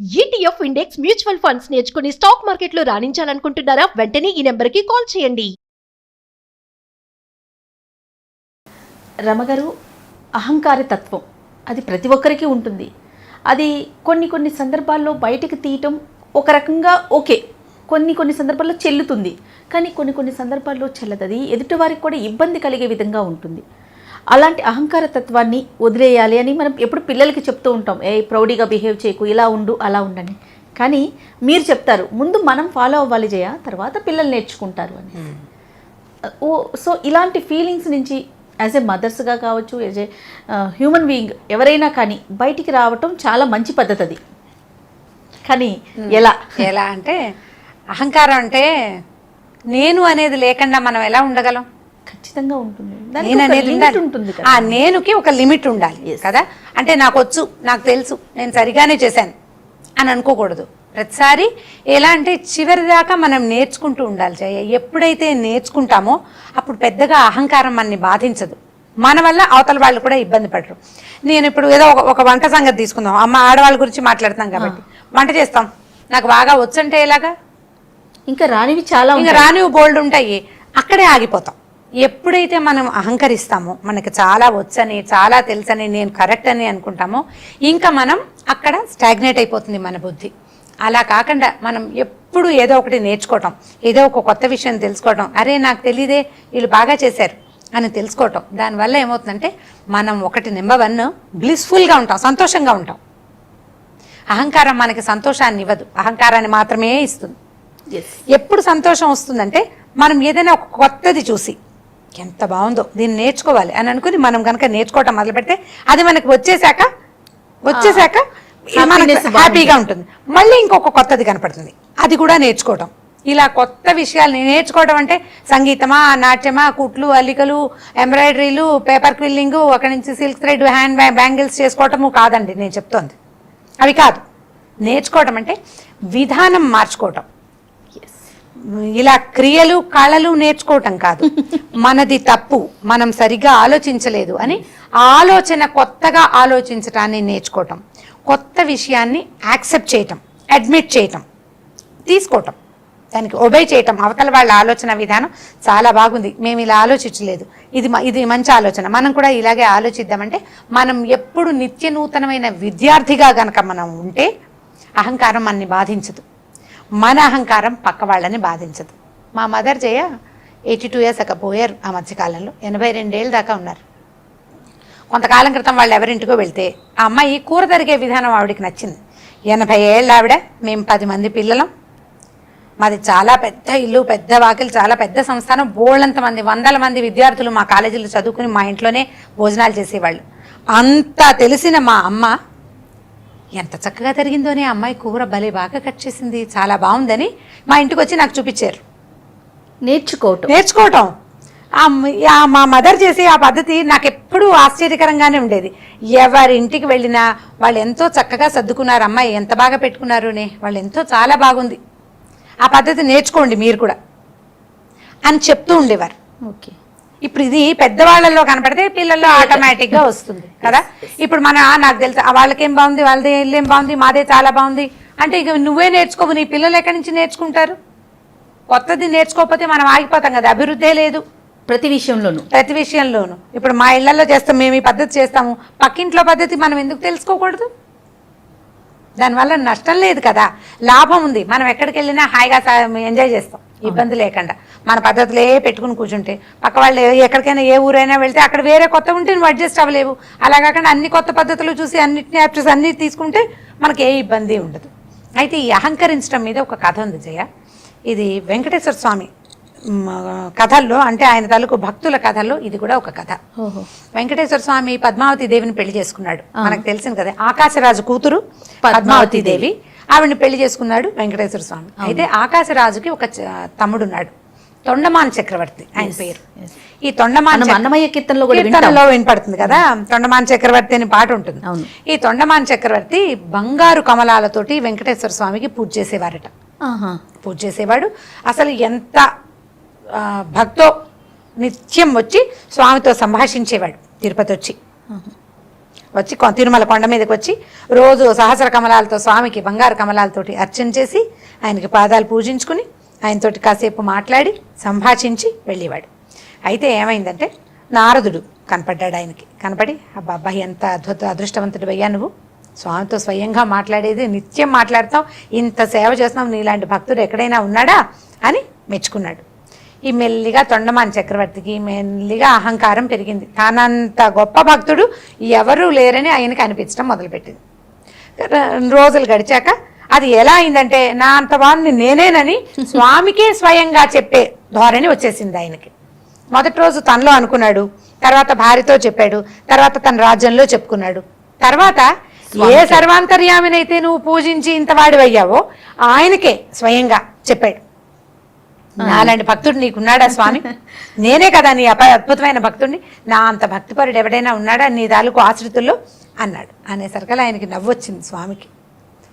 ETF index mutual funds నేర్చుకుని stock మార్కెట్లో రాణించాలనుకుంటున్నారా? వెంటనే ఈ నెంబర్కి కాల్ చేయండి. రమగారు, అహంకార తత్వం అది ప్రతి ఒక్కరికి ఉంటుంది. అది కొన్ని సందర్భాల్లో బయటకు తీయటం ఒక రకంగా ఓకే, కొన్ని సందర్భాల్లో చెల్లుతుంది, కానీ కొన్ని సందర్భాల్లో చెల్లదు. అది ఎదుటివారికి కూడా ఇబ్బంది కలిగే విధంగా ఉంటుంది. అలాంటి అహంకార తత్వాన్ని వదిలేయాలి అని మనం ఎప్పుడు పిల్లలకి చెప్తూ ఉంటాం, ప్రౌడీగా బిహేవ్ చేయకు, ఇలా ఉండు అలా ఉండని. కానీ మీరు చెప్తారు ముందు మనం ఫాలో అవ్వాలి జయ, తర్వాత పిల్లలు నేర్చుకుంటారు అని. సో ఇలాంటి ఫీలింగ్స్ నుంచి యాజ్ ఏ మదర్స్గా కావచ్చు, యాజ్ ఏ హ్యూమన్ బీయింగ్ ఎవరైనా కానీ బయటికి రావటం చాలా మంచి పద్ధతి. అది కానీ ఎలా అంటే అహంకారం అంటే నేను అనేది లేకుండా మనం ఎలా ఉండగలం? ఖచ్చితంగా ఉంటుంది. ఆ నేనుకి ఒక లిమిట్ ఉండాలి కదా. అంటే నాకు వచ్చు, నాకు తెలుసు, నేను సరిగానే చేశాను అని అనుకోకూడదు. ప్రతిసారి ఎలా అంటే చివరి దాకా మనం నేర్చుకుంటూ ఉండాలి జయ. ఎప్పుడైతే నేర్చుకుంటామో అప్పుడు పెద్దగా అహంకారం మనని బాధించదు, మన వల్ల అవతల వాళ్ళు కూడా ఇబ్బంది పడరు. నేను ఇప్పుడు ఏదో ఒక వంట సంగతి తీసుకుందాం, అమ్మ ఆడవాళ్ళ గురించి మాట్లాడుతున్నాం కాబట్టి వంట చేస్తాం, నాకు బాగా వచ్చంటే ఎలాగా? ఇంకా రానివి బోల్డ్ ఉంటాయి, అక్కడే ఆగిపోతాం. ఎప్పుడైతే మనం అహంకరిస్తామో, మనకి చాలా వచ్చని, చాలా తెలుసని, నేను కరెక్ట్ అని అనుకుంటామో, ఇంకా మనం అక్కడ స్టాగ్నేట్ అయిపోతుంది మన బుద్ధి. అలా కాకుండా మనం ఎప్పుడు ఏదో ఒకటి నేర్చుకోవటం, ఏదో ఒక కొత్త విషయం తెలుసుకోవటం, అరే నాకు తెలియదే వీళ్ళు బాగా చేశారు అని తెలుసుకోవటం. దానివల్ల ఏమవుతుందంటే మనం నెంబర్ 1 బ్లిస్ఫుల్గా ఉంటాం, సంతోషంగా ఉంటాం. అహంకారం మనకి సంతోషాన్ని ఇవ్వదు, అహంకారాన్ని మాత్రమే ఇస్తుంది. ఎప్పుడు సంతోషం వస్తుందంటే మనం ఏదైనా ఒక కొత్తది చూసి ఎంత బాగుందో దీన్ని నేర్చుకోవాలి అని అనుకుని మనం కనుక నేర్చుకోవటం మొదలు పెడితే అది మనకి వచ్చేసాక మనకి హ్యాపీగా ఉంటుంది. మళ్ళీ ఇంకొక కొత్తది కనపడుతుంది, అది కూడా నేర్చుకోవటం. ఇలా కొత్త విషయాలు నేర్చుకోవడం అంటే సంగీతమా, నాట్యమా, కుట్లు, అల్లికలు, ఎంబ్రాయిడరీలు, పేపర్ క్విల్లింగ్, అక్కడి నుంచి సిల్క్ థ్రెడ్, హ్యాండ్ బ్యాంగిల్స్ చేసుకోవటము కాదండి నేను చెప్తోంది. అవి కాదు. నేర్చుకోవటం అంటే విధానం మార్చుకోవటం. ఇలా క్రియలు, కళలు నేర్చుకోవటం కాదు. మనది తప్పు, మనం సరిగ్గా ఆలోచించలేదు అని ఆలోచన కొత్తగా ఆలోచించటాన్ని నేర్చుకోవటం. కొత్త విషయాన్ని యాక్సెప్ట్ చేయటం, అడ్మిట్ చేయటం, తీసుకోవటం, దానికి ఒబే చేయటం. అవతల వాళ్ళ ఆలోచన విధానం చాలా బాగుంది, మేము ఇలా ఆలోచించలేదు, ఇది మంచి ఆలోచన, మనం కూడా ఇలాగే ఆలోచిద్దామంటే మనం ఎప్పుడు నిత్య నూతనమైన విద్యార్థిగా గనక మనం ఉంటే అహంకారం మనని బాధించదు, మన అహంకారం పక్క వాళ్ళని బాధించదు. మా మదర్ జయ 82 years అక్క పోయారు ఆ మధ్యకాలంలో, 82 ఏళ్ళ దాకా ఉన్నారు. కొంతకాలం క్రితం వాళ్ళు ఎవరింటికో వెళ్తే ఆ అమ్మాయి కూర తరిగే విధానం ఆవిడకి నచ్చింది. 80 ఏళ్ళ ఆవిడ, మేము 10 మంది పిల్లలం, మాది చాలా పెద్ద ఇల్లు, పెద్ద వాకిలు, చాలా పెద్ద సంస్థానం, బోళ్ళంత మంది, 100 మంది విద్యార్థులు మా కాలేజీలో చదువుకుని మా ఇంట్లోనే భోజనాలు చేసేవాళ్ళు. అంతా తెలిసిన మా అమ్మ ఎంత చక్కగా జరిగిందోనే, అమ్మాయి కూర భలే బాగా కట్ చేసింది, చాలా బాగుందని మా ఇంటికి వచ్చి నాకు చూపించారు. నేర్చుకోవటం మా మదర్ చేసి ఆ పద్ధతి నాకు ఎప్పుడూ ఆశ్చర్యకరంగానే ఉండేది. ఎవరి ఇంటికి వెళ్ళినా వాళ్ళు ఎంతో చక్కగా సర్దుకున్నారు, అమ్మాయి ఎంత బాగా పెట్టుకున్నారు, వాళ్ళు ఎంతో చాలా బాగుంది, ఆ పద్ధతి నేర్చుకోండి మీరు కూడా అని చెప్తూ ఉండేవారు. ఓకే, ఇప్పుడు ఇది పెద్దవాళ్ళలో కనపడితే పిల్లల్లో ఆటోమేటిక్గా వస్తుంది కదా. ఇప్పుడు నాకు తెలుసు వాళ్ళకేం బాగుంది, వాళ్ళది ఇల్లేం బాగుంది, మాదే చాలా బాగుంది అంటే ఇక నువ్వే నేర్చుకోవు, నీ పిల్లలు ఎక్కడి నుంచి నేర్చుకుంటారు? కొత్తది నేర్చుకోకపోతే మనం ఆగిపోతాం కదా, అభివృద్ధే లేదు ప్రతి విషయంలోనూ. ఇప్పుడు మా ఇళ్లలో చేస్తాం, మేము ఈ పద్ధతి చేస్తాము, పక్కింట్లో పద్ధతి మనం ఎందుకు తెలుసుకోకూడదు? దానివల్ల నష్టం లేదు కదా, లాభం ఉంది. మనం ఎక్కడికి వెళ్ళినా హాయిగా ఎంజాయ్ చేస్తాం ఇబ్బంది లేకుండా. మన పద్ధతులే పెట్టుకుని కూర్చుంటే పక్క వాళ్ళు ఎక్కడికైనా ఏ ఊరైనా వెళ్తే అక్కడ వేరే కొత్త ఉంటే నువ్వు అడ్జస్ట్ అవ్వలేవు. అలా కాకుండా అన్ని కొత్త పద్ధతులు చూసి అన్నిటిని యాప్టర్స్ అన్ని తీసుకుంటే మనకి ఏ ఇబ్బంది ఉండదు. అయితే ఈ అహంకరించడం మీద ఒక కథ ఉంది జయ. ఇది వెంకటేశ్వర స్వామి కథల్లో, అంటే ఆయన తాలూకు భక్తుల కథల్లో ఇది కూడా ఒక కథ. వెంకటేశ్వర స్వామి పద్మావతి దేవిని పెళ్లి చేసుకున్నాడు, మనకు తెలిసింది కదా. ఆకాశరాజు కూతురు పద్మావతి దేవి, ఆవిడని పెళ్లి చేసుకున్నాడు వెంకటేశ్వర స్వామి. అయితే ఆకాశరాజుకి ఒక తమ్ముడున్నాడు, తొండమాన్ చక్రవర్తి ఆయన పేరు. ఈ తొండమాన్ అన్నమయ్య కీర్తనలో వినపడుతుంది కదా, తొండమాన్ చక్రవర్తి అని పాట ఉంటుంది. ఈ తొండమాన్ చక్రవర్తి బంగారు కమలాలతోటి వెంకటేశ్వర స్వామికి పూజ చేసేవారట. పూజ చేసేవాడు. అసలు ఎంత భక్తో నిత్యం వచ్చి స్వామితో సంభాషించేవాడు తిరుపతి వచ్చి. వచ్చి తిరుమల కొండ మీదకి వచ్చి రోజు సహస్ర కమలాలతో స్వామికి బంగారు కమలాలతోటి అర్చన చేసి ఆయనకి పాదాలు పూజించుకుని ఆయనతోటి కాసేపు మాట్లాడి సంభాషించి వెళ్ళేవాడు. అయితే ఏమైందంటే నారదుడు కనపడ్డాడు ఆయనకి. కనపడి అబ్బాయి ఎంత అదృష్టవంతుడు అయ్యా, నువ్వు స్వామితో స్వయంగా మాట్లాడేది, నిత్యం మాట్లాడతావు, ఇంత సేవ చేస్తున్నావు, నీలాంటి భక్తుడు ఎక్కడైనా ఉన్నాడా అని మెచ్చుకున్నాడు. ఈ మెల్లిగా తొండమాన్ చక్రవర్తికి మెల్లిగా అహంకారం పెరిగింది. తానంత గొప్ప భక్తుడు ఎవరూ లేరని ఆయనకి అనిపించడం మొదలుపెట్టింది. రోజులు గడిచాక అది ఎలా అయిందంటే నా అంత వాడిని నేనేనని స్వామికే స్వయంగా చెప్పే ధోరణి వచ్చేసింది ఆయనకి. మొదటి రోజు తనలో అనుకున్నాడు, తర్వాత భార్యతో చెప్పాడు, తర్వాత తన రాజ్యంలో చెప్పుకున్నాడు. తర్వాత ఏ సర్వాంతర్యామినైతే నువ్వు పూజించి ఇంత వాడివయ్యావో ఆయనకే స్వయంగా చెప్పాడు, నాలాంటి భక్తుడు నీకున్నాడా స్వామి? నేనే కదా నీ అద్భుతమైన భక్తుడిని, నా అంత భక్తిపరుడు ఎవడైనా ఉన్నాడా నీ తాలూకు ఆశ్రితుల్లో అన్నాడు. అనేసరికల్లా ఆయనకి నవ్వొచ్చింది స్వామికి.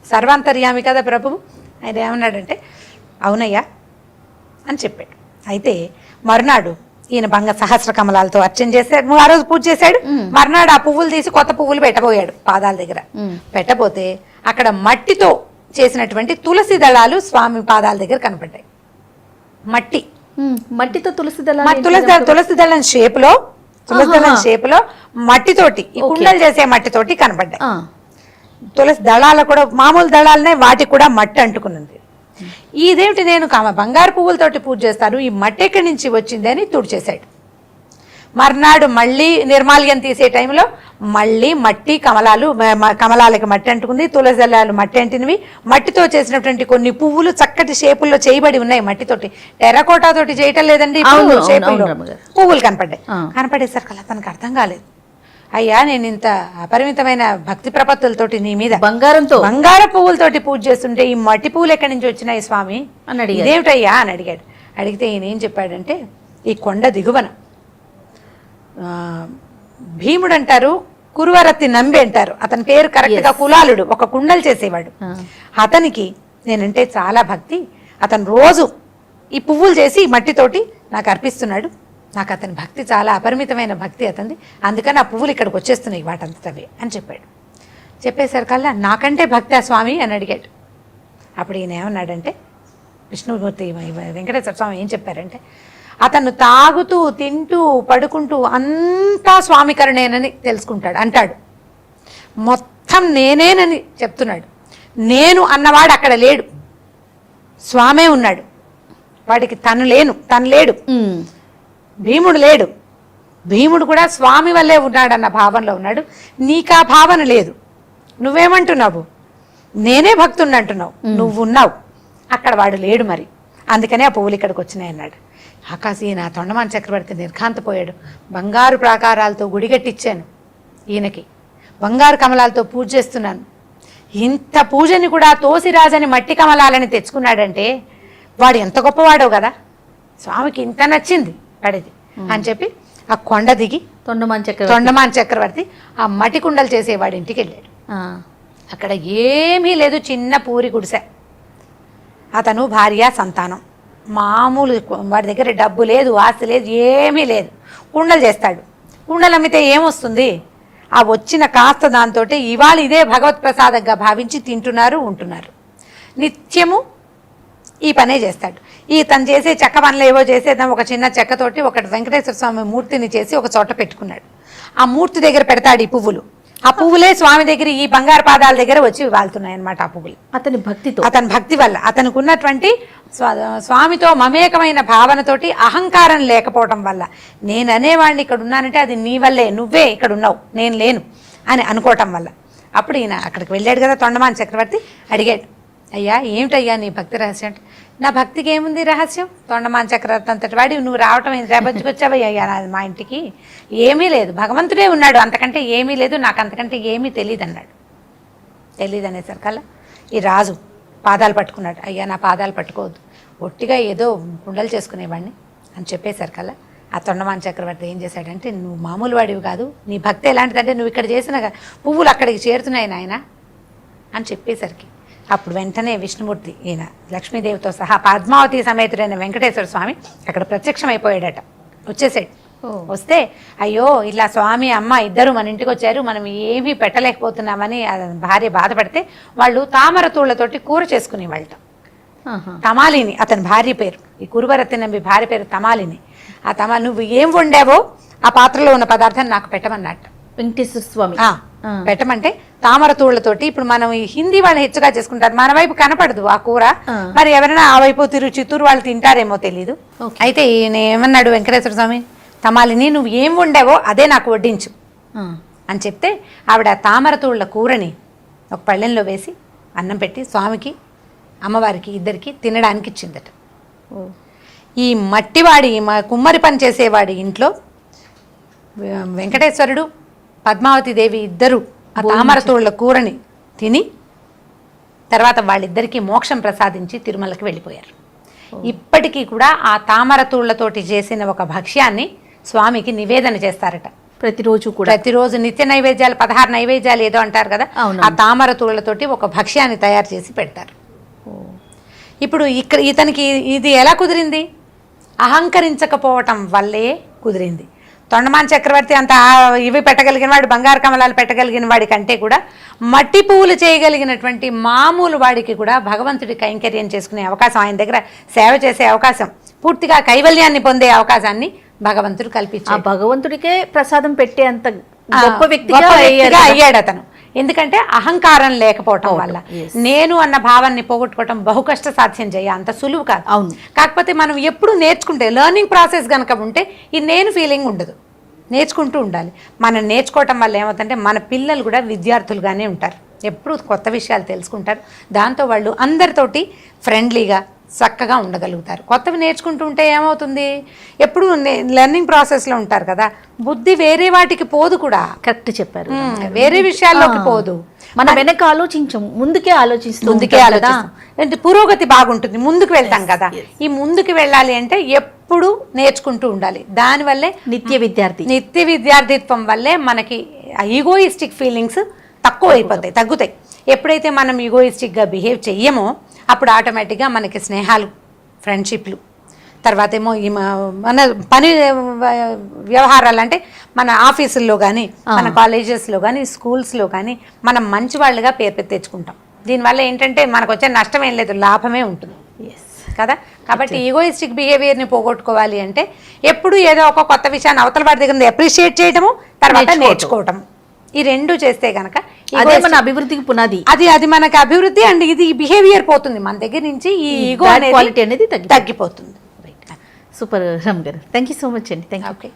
సర్వాంతర్యామి కదా ప్రభువు. ఆయన ఏమన్నాడంటే అవునయ్యా అని చెప్పాడు. అయితే మరునాడు ఈయన సహస్ర కమలాలతో అర్చన చేశాడు. ఆ రోజు పూజ చేశాడు. మర్నాడు ఆ పువ్వులు తీసి కొత్త పువ్వులు పెట్టబోయాడు పాదాల దగ్గర. పెట్టబోతే అక్కడ మట్టితో చేసినటువంటి తులసి దళాలు స్వామి పాదాల దగ్గర కనపడ్డాయి. మట్టితో తులసి దళం షేపులో మట్టితోటి ఈ కుండలు చేసే మట్టితోటి కనపడ్డాయి. తులసి దళాలు కూడా మామూలు దళాలనే వాటికి కూడా మట్టి అంటుకున్నది. ఇదేమిటి, నేను బంగారు పువ్వులతోటి పూజ చేస్తాను, ఈ మట్టి ఎక్కడి నుంచి వచ్చింది అని తుడిచేశాడు. మర్నాడు మళ్ళీ నిర్మాల్యం తీసే టైంలో మళ్ళీ మట్టి కమలాలకి మట్టి అంటుకుంది, తులసి దళాలు మట్టి అంటినవి, మట్టితో చేసినటువంటి కొన్ని పువ్వులు చక్కటి షేపుల్లో చేయబడి ఉన్నాయి. మట్టితోటి టెర్రకోటాతోటి చేయటం లేదండి, పువ్వులు కనపడ్డాయి. కనపడేసరికి అలా తనకు అర్థం కాలేదు. అయ్యా, నేను ఇంత అపరిమితమైన భక్తి ప్రపత్తులతోటి నీ మీద బంగార పువ్వులతోటి పూజ చేస్తుంటే ఈ మట్టి పువ్వులు ఎక్కడి నుంచి వచ్చినాయి స్వామి అని అడిగాడు. ఇదేమిటయ్యా అని అడిగాడు. అడిగితే ఈయన ఏం చెప్పాడంటే, ఈ కొండ దిగువన భీముడు అంటారు, కురువరత్తి నంబి అంటారు, అతని పేరు కరెక్ట్ గా కులాలుడు, ఒక కుండలు చేసేవాడు. అతనికి నేనంటే చాలా భక్తి. అతను రోజు ఈ పువ్వులు చేసి మట్టితోటి నాకు అర్పిస్తున్నాడు. నాకు అతని భక్తి చాలా అపరిమితమైన భక్తి అతనిది, అందుకని ఆ పువ్వులు ఇక్కడికి వచ్చేస్తున్నాయి వాటంతటవే అని చెప్పాడు. చెప్పేసరికల్లా నాకంటే భక్తి ఆ స్వామి అని అడిగాడు. అప్పుడు ఈయన ఏమన్నాడంటే, విష్ణుమూర్తి వెంకటేశ్వర స్వామి ఏం చెప్పారంటే, అతను తాగుతూ తింటూ పడుకుంటూ అంతా స్వామి కరుణేనని తెలుసుకుంటాడు అంటాడు. మొత్తం నేనేనని చెప్తున్నాడు. నేను అన్నవాడు అక్కడ లేడు, స్వామే ఉన్నాడు. వాడికి తను లేడు, భీముడు లేడు, భీముడు కూడా స్వామి వల్లే ఉన్నాడన్న భావనలో ఉన్నాడు. నీకు ఆ భావన లేదు. నువ్వేమంటున్నావు? నేనే భక్తుడిని అంటున్నావు. నువ్వు ఉన్నావు, అక్కడ వాడు లేడు. మరి అందుకనే ఆ పువ్వులు ఇక్కడికి వచ్చినాయి అన్నాడు. ఈయన తొండమాన్ చక్రవర్తి నిర్ఘాంతపోయాడు. బంగారు ప్రాకారాలతో గుడి కట్టించాను, ఈయనకి బంగారు కమలాలతో పూజ చేస్తున్నాను, ఇంత పూజని కూడా తోసిరాజని మట్టి కమలాలని తెచ్చుకున్నాడంటే వాడు ఎంత గొప్పవాడో కదా, స్వామికి ఇంత నచ్చింది వాడిది అని చెప్పి ఆ కొండ దిగి తొండమాన్ చక్రవర్తి ఆ మట్టి కుండలు చేసేవాడి ఇంటికి వెళ్ళాడు. అక్కడ ఏమీ లేదు, చిన్న పూరి గుడిసె. అతను భార్య సంతానం, మామూలు. వాడి దగ్గర డబ్బు లేదు, ఆస్తి లేదు, ఏమీ లేదు. కుండలు చేస్తాడు. కుండలు అమ్మితే ఏమొస్తుంది? ఆ వచ్చిన కాస్త దాంతో ఇవాళ ఇదే భగవత్ ప్రసాదంగా భావించి తింటున్నారు, ఉంటున్నారు. నిత్యము ఈ పనే చేస్తాడు. తను చేసే చెక్క పనులు ఏవో చేసేద్దాం, ఒక చిన్న చెక్కతోటి ఒక వెంకటేశ్వర స్వామి మూర్తిని చేసి ఒక చోట పెట్టుకున్నాడు. ఆ మూర్తి దగ్గర పెడతాడు ఈ పువ్వులు. ఆ పువ్వులే స్వామి దగ్గర ఈ బంగారు పాదాల దగ్గర వచ్చి వాళ్తున్నాయి అన్నమాట. ఆ పువ్వులు అతని భక్తి వల్ల, అతనికి ఉన్నటువంటి స్వామితో మమేకమైన భావనతోటి, అహంకారం లేకపోవటం వల్ల, నేను అనేవాడిని ఇక్కడ ఉన్నానంటే అది నీ వల్లే, నువ్వే ఇక్కడ ఉన్నావు, నేను లేను అని అనుకోవటం వల్ల. అప్పుడు ఈయన అక్కడికి వెళ్ళాడు కదా తొండమాన్ చక్రవర్తి, అడిగాడు, అయ్యా ఏమిటయ్యా నీ భక్తి రహస్యం అంటే, నా భక్తికి ఏముంది రహస్యం? తొండమాన్ చక్రవర్తి అంతటి వాడి నువ్వు రావటం రేపొచ్చుకొచ్చావయ్యా మా ఇంటికి? ఏమీ లేదు, భగవంతుడే ఉన్నాడు, అంతకంటే ఏమీ లేదు, నాకు అంతకంటే ఏమీ తెలియదు అన్నాడు. తెలియదు అనేసరికల్లా ఈ రాజు పాదాలు పట్టుకున్నాడు. అయ్యా నా పాదాలు పట్టుకోవద్దు, ఒట్టిగా ఏదో కుండలు చేసుకునేవాడిని అని చెప్పేసరికల్లా ఆ తొండమాన్ చక్రవర్తి ఏం చేశాడంటే, నువ్వు మామూలు వాడివి కాదు, నీ భక్తి ఎలాంటిదంటే నువ్వు ఇక్కడ చేసిన పువ్వులు అక్కడికి చేరుతున్నాయి నాయన అని చెప్పేసరికి అప్పుడు వెంటనే విష్ణుమూర్తి ఈయన లక్ష్మీదేవితో సహా పద్మావతి సమేతుడైన వెంకటేశ్వర స్వామి అక్కడ ప్రత్యక్షమైపోయాడట, వచ్చేసాడు. వస్తే అయ్యో ఇలా స్వామి అమ్మ ఇద్దరు మన ఇంటికి వచ్చారు, మనం ఏమీ పెట్టలేకపోతున్నామని భార్య బాధపడితే వాళ్ళు తామర తూళ్లతోటి కూర చేసుకునేవాళ్ళట. తమాలిని అతని భార్య పేరు, ఈ కురువరత్తి నంబి భార్య పేరు తమాలిని. ఆ నువ్వు ఏం వండావో ఆ పాత్రలో ఉన్న పదార్థాన్ని నాకు పెట్టమన్నట్టు వెంకటేశ్వర స్వామి పెట్టమంటే తామర తూళ్లతోటి. ఇప్పుడు మనం ఈ హిందీ వాళ్ళు హెచ్చుగా చేసుకుంటారు, మన వైపు కనపడదు ఆ కూర, మరి ఎవరైనా ఆ వైపు చిత్తూరు వాళ్ళు తింటారేమో తెలీదు. అయితే ఈయన ఏమన్నాడు వెంకటేశ్వర స్వామి, తమాలిని నువ్వు ఏం వండావో అదే నాకు వడ్డించు అని చెప్తే ఆవిడ తామర తూళ్ల కూరని ఒక పళ్ళెంలో వేసి అన్నం పెట్టి స్వామికి అమ్మవారికి ఇద్దరికి తినడానికి ఇచ్చిందట. ఈ మట్టివాడి కుమ్మరి పని చేసేవాడి ఇంట్లో వెంకటేశ్వరుడు పద్మావతి దేవి ఇద్దరు ఆ తామరతూళ్ల కూరని తిని తర్వాత వాళ్ళిద్దరికీ మోక్షం ప్రసాదించి తిరుమలకి వెళ్ళిపోయారు. ఇప్పటికీ కూడా ఆ తామరతూళ్లతోటి చేసిన ఒక భక్ష్యాన్ని స్వామికి నివేదన చేస్తారట ప్రతిరోజు కూడా. ప్రతిరోజు నిత్య నైవేద్యాలు 16 నైవేద్యాలు ఏదో అంటారు కదా, ఆ తామరతూళ్లతోటి ఒక భక్ష్యాన్ని తయారు చేసి పెడతారు. ఇప్పుడు ఇక్కడ ఇతనికి ఇది ఎలా కుదిరింది? అహంకరించకపోవటం వల్లే కుదిరింది. తొండమాన్ చక్రవర్తి అంత ఇవి పెట్టగలిగిన వాడు, బంగారు కమలాలు పెట్టగలిగిన వాడి కంటే కూడా మట్టి పువ్వులు చేయగలిగినటువంటి మామూలు వాడికి కూడా భగవంతుడి కైంకర్యం చేసుకునే అవకాశం, ఆయన దగ్గర సేవ చేసే అవకాశం, పూర్తిగా కైవల్యాన్ని పొందే అవకాశాన్ని భగవంతుడు కల్పించాడు. భగవంతుడికే ప్రసాదం పెట్టే అంత గొప్ప వ్యక్తిగా అయ్యాడు అతను. ఎందుకంటే అహంకారం లేకపోవటం వల్ల. నేను అన్న భావాన్ని పోగొట్టుకోవటం బహు కష్ట సాధ్యం చేయ, అంత సులువు కాదు. అవును. కాకపోతే మనం ఎప్పుడు నేర్చుకుంటే, లెర్నింగ్ ప్రాసెస్ కనుక ఉంటే ఈ నేను ఫీలింగ్ ఉండదు, నేర్చుకుంటూ ఉండాలి. మనం నేర్చుకోవటం వల్ల ఏమవుతుందంటే మన పిల్లలు కూడా విద్యార్థులుగానే ఉంటారు, ఎప్పుడు కొత్త విషయాలు తెలుసుకుంటారు. దాంతో వాళ్ళు అందరితోటి ఫ్రెండ్లీగా చక్కగా ఉండగలుగుతారు. కొత్తవి నేర్చుకుంటూ ఉంటే ఏమవుతుంది, ఎప్పుడు లెర్నింగ్ ప్రాసెస్లో ఉంటారు కదా, బుద్ధి వేరే వాటికి పోదు కూడా. కరెక్ట్ చెప్పారు. వేరే విషయాల్లోకి పోదు, మనం వెనక ఆలోచించం, ముందుకే ఆలోచిస్తాం. పురోగతి బాగుంటుంది, ముందుకు వెళ్తాం కదా. ఈ ముందుకు వెళ్ళాలి అంటే ఎప్పుడు నేర్చుకుంటూ ఉండాలి. దానివల్లే నిత్య విద్యార్థిత్వం వల్లే మనకి ఈగోయిస్టిక్ ఫీలింగ్స్ తక్కువ అయిపోతాయి, తగ్గుతాయి. ఎప్పుడైతే మనం ఈగోయిస్టిక్గా బిహేవ్ చెయ్యమో అప్పుడు ఆటోమేటిక్గా మనకి స్నేహాలు, ఫ్రెండ్షిప్లు, తర్వాత ఏమో ఈ మన పని వ్యవహారాలు, అంటే మన ఆఫీసుల్లో కానీ, మన కాలేజెస్లో కానీ, స్కూల్స్లో కానీ మనం మంచి వాళ్ళుగా పేరు తెచ్చుకుంటాం. దీనివల్ల ఏంటంటే మనకు వచ్చే నష్టం ఏం లేదు, లాభమే ఉంటుంది కదా. కాబట్టి ఈగోయిస్టిక్ బిహేవియర్ని పోగొట్టుకోవాలి అంటే ఎప్పుడు ఏదో ఒక కొత్త విషయాన్ని అవతల వాడి దగ్గర అప్రిషియేట్ చేయడము, తర్వాత నేర్చుకోవటం, ఈ రెండు చేస్తే గనక అదే మన అభివృద్ధికి పునాది. అది మనకి అభివృద్ధి. అండ్ ఇది బిహేవియర్ పోతుంది మన దగ్గర నుంచి, ఈ ఈగో క్వాలిటీ అనేది తగ్గిపోతుంది. సూపర్ రామ్ గారు, థ్యాంక్ యూ సో మచ్ అండి. Thank you.